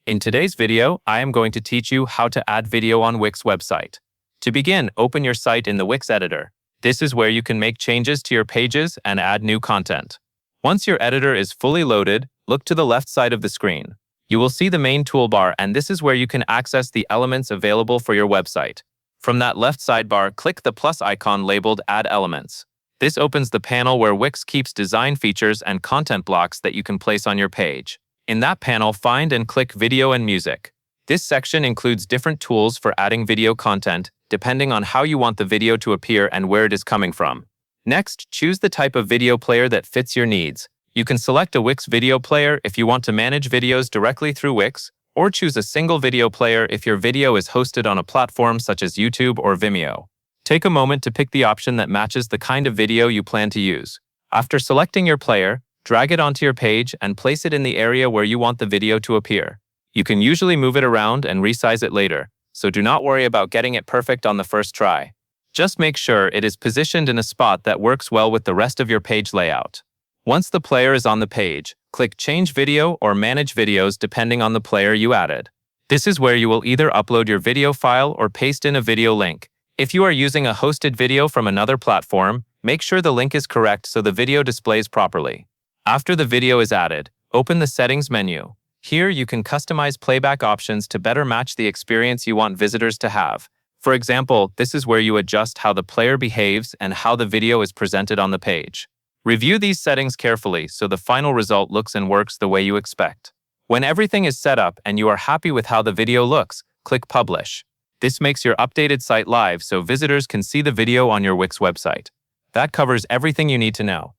In today's video, I am going to teach you how to add video on Wix website. To begin, open your site in the Wix editor. This is where you can make changes to your pages and add new content. Once your editor is fully loaded, look to the left side of the screen. You will see the main toolbar, and this is where you can access the elements available for your website. From that left sidebar, click the plus icon labeled Add Elements. This opens the panel where Wix keeps design features and content blocks that you can place on your page. In that panel, find and click Video and Music. This section includes different tools for adding video content, depending on how you want the video to appear and where it is coming from. Next, choose the type of video player that fits your needs. You can select a Wix video player if you want to manage videos directly through Wix, or choose a single video player if your video is hosted on a platform such as YouTube or Vimeo. Take a moment to pick the option that matches the kind of video you plan to use. After selecting your player, drag it onto your page and place it in the area where you want the video to appear. You can usually move it around and resize it later, so do not worry about getting it perfect on the first try. Just make sure it is positioned in a spot that works well with the rest of your page layout. Once the player is on the page, click Change Video or Manage Videos depending on the player you added. This is where you will either upload your video file or paste in a video link. If you are using a hosted video from another platform, make sure the link is correct so the video displays properly. After the video is added, open the Settings menu. Here you can customize playback options to better match the experience you want visitors to have. For example, this is where you adjust how the player behaves and how the video is presented on the page. Review these settings carefully so the final result looks and works the way you expect. When everything is set up and you are happy with how the video looks, click Publish. This makes your updated site live so visitors can see the video on your Wix website. That covers everything you need to know.